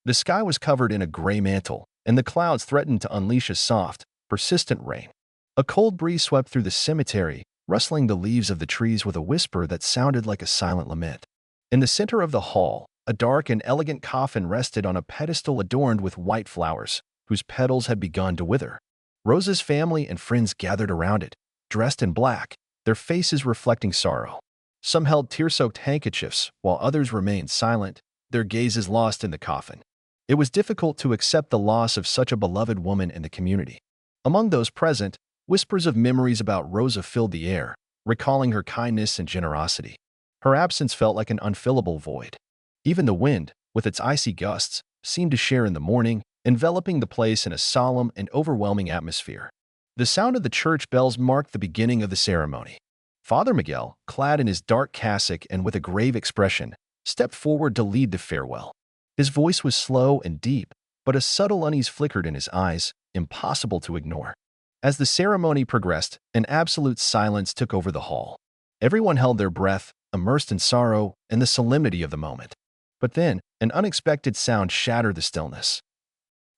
The sky was covered in a gray mantle, and the clouds threatened to unleash a soft, persistent rain. A cold breeze swept through the cemetery, rustling the leaves of the trees with a whisper that sounded like a silent lament. In the center of the hall, a dark and elegant coffin rested on a pedestal adorned with white flowers, whose petals had begun to wither. Rosa's family and friends gathered around it, dressed in black, their faces reflecting sorrow. Some held tear-soaked handkerchiefs, while others remained silent, their gazes lost in the coffin. It was difficult to accept the loss of such a beloved woman in the community. Among those present, whispers of memories about Rosa filled the air, recalling her kindness and generosity. Her absence felt like an unfillable void. Even the wind, with its icy gusts, seemed to share in the mourning, enveloping the place in a solemn and overwhelming atmosphere. The sound of the church bells marked the beginning of the ceremony. Father Miguel, clad in his dark cassock and with a grave expression, stepped forward to lead the farewell. His voice was slow and deep, but a subtle unease flickered in his eyes, impossible to ignore. As the ceremony progressed, an absolute silence took over the hall. Everyone held their breath, immersed in sorrow and the solemnity of the moment. But then, an unexpected sound shattered the stillness.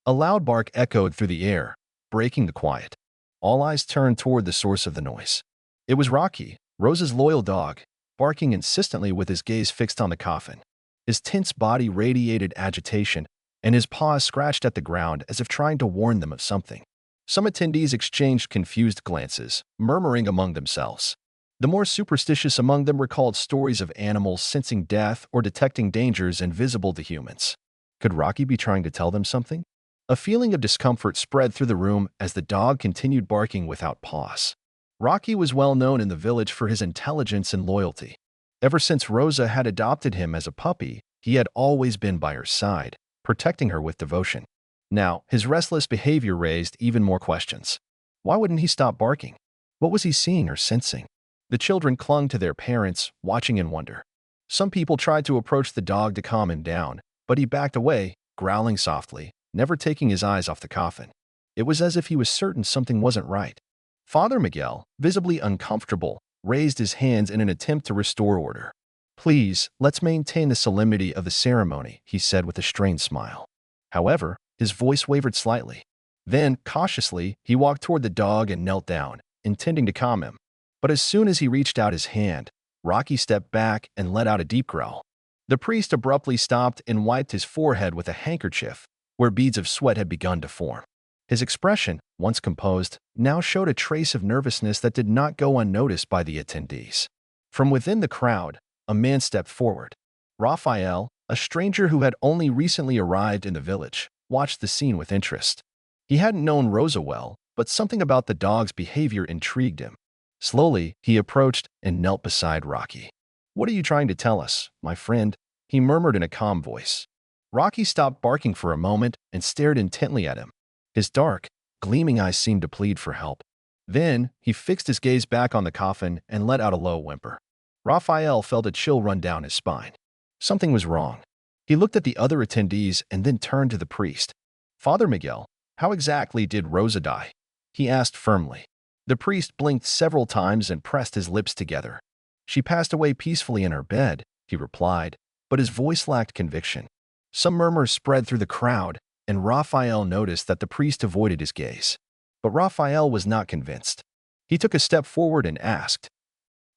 A loud bark echoed through the air, breaking the quiet. All eyes turned toward the source of the noise. It was Rocky, Rosa's loyal dog, barking insistently with his gaze fixed on the coffin. His tense body radiated agitation, and his paws scratched at the ground as if trying to warn them of something. Some attendees exchanged confused glances, murmuring among themselves. The more superstitious among them recalled stories of animals sensing death or detecting dangers invisible to humans. Could Rocky be trying to tell them something? A feeling of discomfort spread through the room as the dog continued barking without pause. Rocky was well known in the village for his intelligence and loyalty. Ever since Rosa had adopted him as a puppy, he had always been by her side, protecting her with devotion. Now, his restless behavior raised even more questions. Why wouldn't he stop barking? What was he seeing or sensing? The children clung to their parents, watching in wonder. Some people tried to approach the dog to calm him down, but he backed away, growling softly, never taking his eyes off the coffin. It was as if he was certain something wasn't right. Father Miguel, visibly uncomfortable, raised his hands in an attempt to restore order. "Please, let's maintain the solemnity of the ceremony," he said with a strained smile. However, his voice wavered slightly. Then, cautiously, he walked toward the dog and knelt down, intending to calm him. But as soon as he reached out his hand, Rocky stepped back and let out a deep growl. The priest abruptly stopped and wiped his forehead with a handkerchief, where beads of sweat had begun to form. His expression, once composed, now showed a trace of nervousness that did not go unnoticed by the attendees. From within the crowd, a man stepped forward. Raphael, a stranger who had only recently arrived in the village, watched the scene with interest. He hadn't known Rosa well, but something about the dog's behavior intrigued him. Slowly, he approached and knelt beside Rocky. "What are you trying to tell us, my friend?" he murmured in a calm voice. Rocky stopped barking for a moment and stared intently at him. His dark, gleaming eyes seemed to plead for help. Then, he fixed his gaze back on the coffin and let out a low whimper. Raphael felt a chill run down his spine. Something was wrong. He looked at the other attendees and then turned to the priest. "Father Miguel, how exactly did Rosa die?" he asked firmly. The priest blinked several times and pressed his lips together. "She passed away peacefully in her bed," he replied, but his voice lacked conviction. Some murmurs spread through the crowd, and Raphael noticed that the priest avoided his gaze. But Raphael was not convinced. He took a step forward and asked,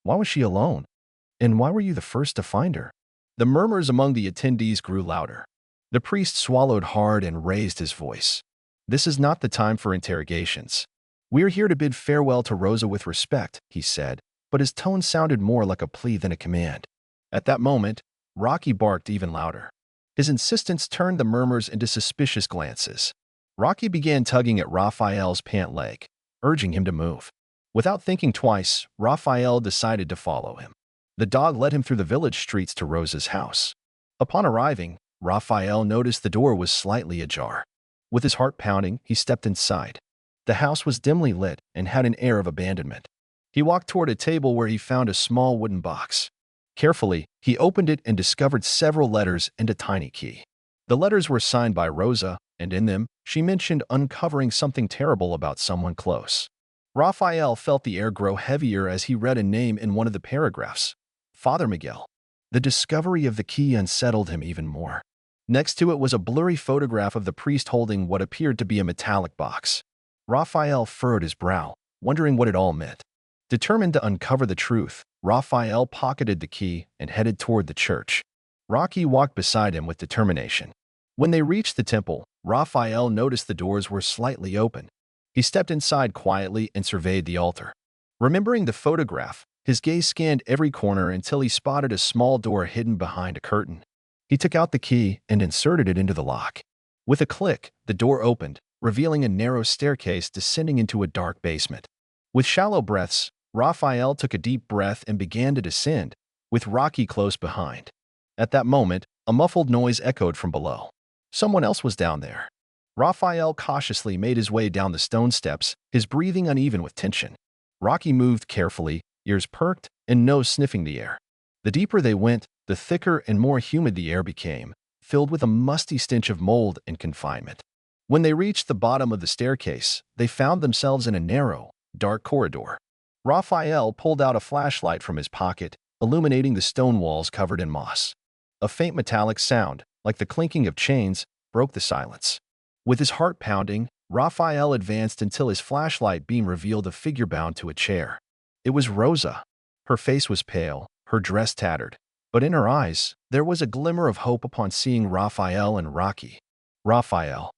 "Why was she alone? And why were you the first to find her?" The murmurs among the attendees grew louder. The priest swallowed hard and raised his voice. "This is not the time for interrogations. We're here to bid farewell to Rosa with respect," he said, but his tone sounded more like a plea than a command. At that moment, Rocky barked even louder. His insistence turned the murmurs into suspicious glances. Rocky began tugging at Raphael's pant leg, urging him to move. Without thinking twice, Raphael decided to follow him. The dog led him through the village streets to Rosa's house. Upon arriving, Raphael noticed the door was slightly ajar. With his heart pounding, he stepped inside. The house was dimly lit and had an air of abandonment. He walked toward a table where he found a small wooden box. Carefully, he opened it and discovered several letters and a tiny key. The letters were signed by Rosa, and in them, she mentioned uncovering something terrible about someone close. Raphael felt the air grow heavier as he read a name in one of the paragraphs: Father Miguel. The discovery of the key unsettled him even more. Next to it was a blurry photograph of the priest holding what appeared to be a metallic box. Raphael furrowed his brow, wondering what it all meant. Determined to uncover the truth, Raphael pocketed the key and headed toward the church. Rocky walked beside him with determination. When they reached the temple, Raphael noticed the doors were slightly open. He stepped inside quietly and surveyed the altar. Remembering the photograph, his gaze scanned every corner until he spotted a small door hidden behind a curtain. He took out the key and inserted it into the lock. With a click, the door opened, revealing a narrow staircase descending into a dark basement. With shallow breaths, Raphael took a deep breath and began to descend, with Rocky close behind. At that moment, a muffled noise echoed from below. Someone else was down there. Raphael cautiously made his way down the stone steps, his breathing uneven with tension. Rocky moved carefully, ears perked and nose sniffing the air. The deeper they went, the thicker and more humid the air became, filled with a musty stench of mold and confinement. When they reached the bottom of the staircase, they found themselves in a narrow, dark corridor. Raphael pulled out a flashlight from his pocket, illuminating the stone walls covered in moss. A faint metallic sound, like the clinking of chains, broke the silence. With his heart pounding, Raphael advanced until his flashlight beam revealed a figure bound to a chair. It was Rosa. Her face was pale, her dress tattered, but in her eyes, there was a glimmer of hope upon seeing Raphael and Rocky. "Raphael,"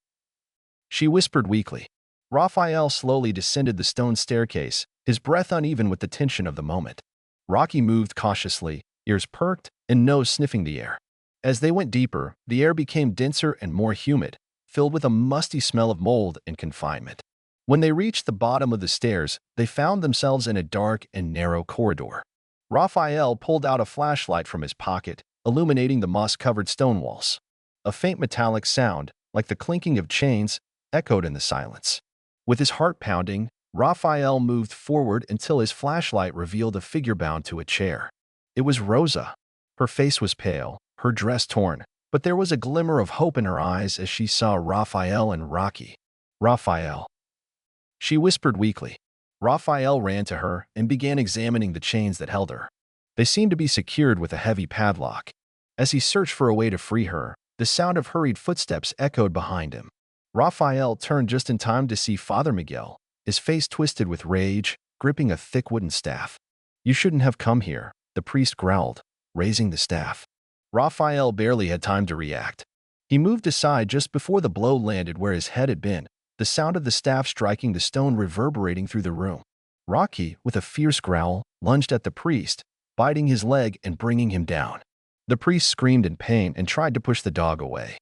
she whispered weakly. Raphael slowly descended the stone staircase, his breath uneven with the tension of the moment. Rocky moved cautiously, ears perked and nose sniffing the air. As they went deeper, the air became denser and more humid, filled with a musty smell of mold and confinement. When they reached the bottom of the stairs, they found themselves in a dark and narrow corridor. Raphael pulled out a flashlight from his pocket, illuminating the moss-covered stone walls. A faint metallic sound, like the clinking of chains, echoed in the silence. With his heart pounding, Raphael moved forward until his flashlight revealed a figure bound to a chair. It was Rosa. Her face was pale, her dress torn, but there was a glimmer of hope in her eyes as she saw Raphael and Rocky. "Raphael," she whispered weakly. Raphael ran to her and began examining the chains that held her. They seemed to be secured with a heavy padlock. As he searched for a way to free her, the sound of hurried footsteps echoed behind him. Raphael turned just in time to see Father Miguel, his face twisted with rage, gripping a thick wooden staff. "You shouldn't have come here," the priest growled, raising the staff. Raphael barely had time to react. He moved aside just before the blow landed where his head had been, the sound of the staff striking the stone reverberating through the room. Rocky, with a fierce growl, lunged at the priest, biting his leg and bringing him down. The priest screamed in pain and tried to push the dog away.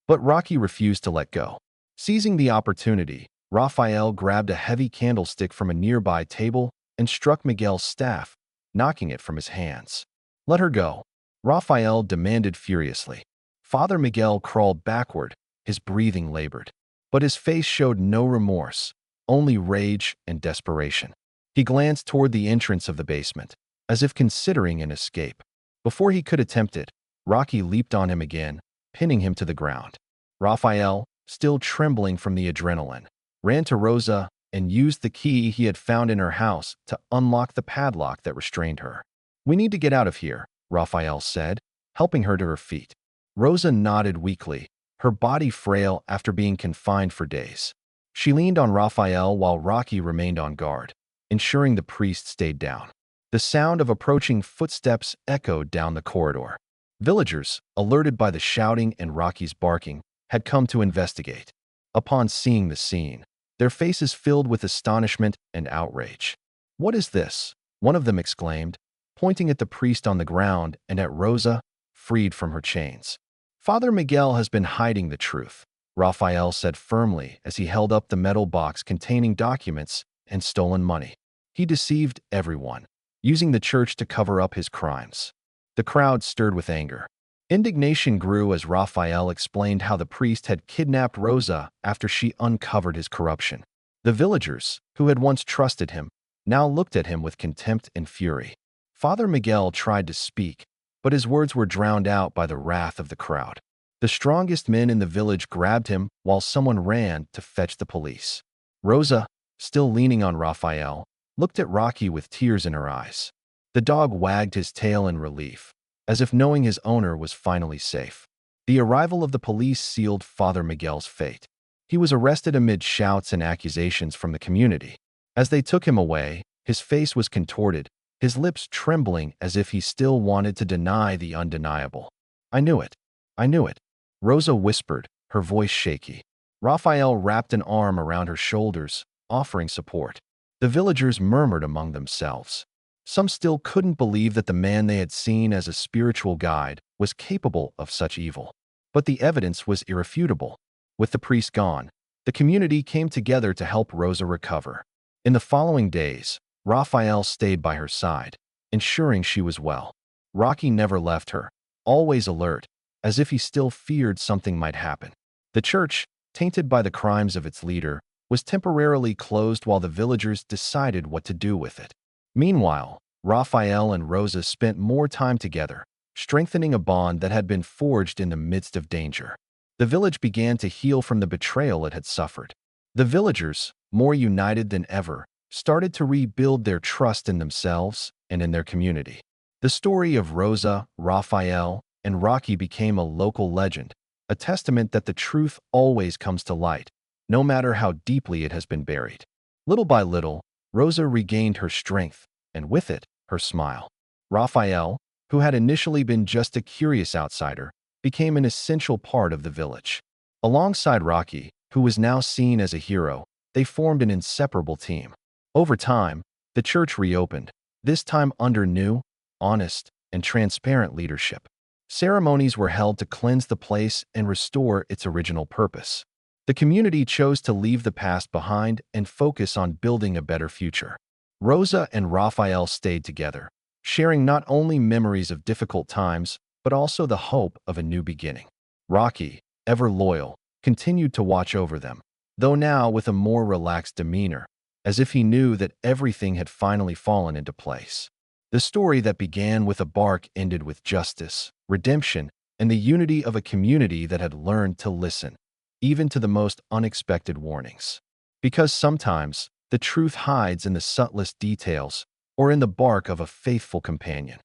But Rocky refused to let go. Seizing the opportunity, Raphael grabbed a heavy candlestick from a nearby table and struck Miguel's staff, knocking it from his hands. "Let her go," Raphael demanded furiously. Father Miguel crawled backward, his breathing labored. But his face showed no remorse, only rage and desperation. He glanced toward the entrance of the basement, as if considering an escape. Before he could attempt it, Rocky leaped on him again, pinning him to the ground. Raphael, still trembling from the adrenaline, ran to Rosa and used the key he had found in her house to unlock the padlock that restrained her. "We need to get out of here," Raphael said, helping her to her feet. Rosa nodded weakly, her body frail after being confined for days. She leaned on Raphael while Rocky remained on guard, ensuring the priest stayed down. The sound of approaching footsteps echoed down the corridor. Villagers, alerted by the shouting and Rocky's barking, had come to investigate. Upon seeing the scene, their faces filled with astonishment and outrage. "What is this?" one of them exclaimed, pointing at the priest on the ground and at Rosa, freed from her chains. "Father Miguel has been hiding the truth," Raphael said firmly as he held up the metal box containing documents and stolen money. "He deceived everyone, using the church to cover up his crimes." The crowd stirred with anger. Indignation grew as Raphael explained how the priest had kidnapped Rosa after she uncovered his corruption. The villagers, who had once trusted him, now looked at him with contempt and fury. Father Miguel tried to speak, but his words were drowned out by the wrath of the crowd. The strongest men in the village grabbed him while someone ran to fetch the police. Rosa, still leaning on Raphael, looked at Rocky with tears in her eyes. The dog wagged his tail in relief, as if knowing his owner was finally safe. The arrival of the police sealed Father Miguel's fate. He was arrested amid shouts and accusations from the community. As they took him away, his face was contorted, his lips trembling as if he still wanted to deny the undeniable. "I knew it. I knew it," Rosa whispered, her voice shaky. Raphael wrapped an arm around her shoulders, offering support. The villagers murmured among themselves. Some still couldn't believe that the man they had seen as a spiritual guide was capable of such evil. But the evidence was irrefutable. With the priest gone, the community came together to help Rosa recover. In the following days, Raphael stayed by her side, ensuring she was well. Rocky never left her, always alert, as if he still feared something might happen. The church, tainted by the crimes of its leader, was temporarily closed while the villagers decided what to do with it. Meanwhile, Raphael and Rosa spent more time together, strengthening a bond that had been forged in the midst of danger. The village began to heal from the betrayal it had suffered. The villagers, more united than ever, started to rebuild their trust in themselves and in their community. The story of Rosa, Raphael, and Rocky became a local legend, a testament that the truth always comes to light, no matter how deeply it has been buried. Little by little, Rosa regained her strength, and with it, her smile. Raphael, who had initially been just a curious outsider, became an essential part of the village. Alongside Rocky, who was now seen as a hero, they formed an inseparable team. Over time, the church reopened, this time under new, honest, and transparent leadership. Ceremonies were held to cleanse the place and restore its original purpose. The community chose to leave the past behind and focus on building a better future. Rosa and Raphael stayed together, sharing not only memories of difficult times, but also the hope of a new beginning. Rocky, ever loyal, continued to watch over them, though now with a more relaxed demeanor, as if he knew that everything had finally fallen into place. The story that began with a bark ended with justice, redemption, and the unity of a community that had learned to listen, even to the most unexpected warnings. Because sometimes, the truth hides in the subtlest details or in the bark of a faithful companion.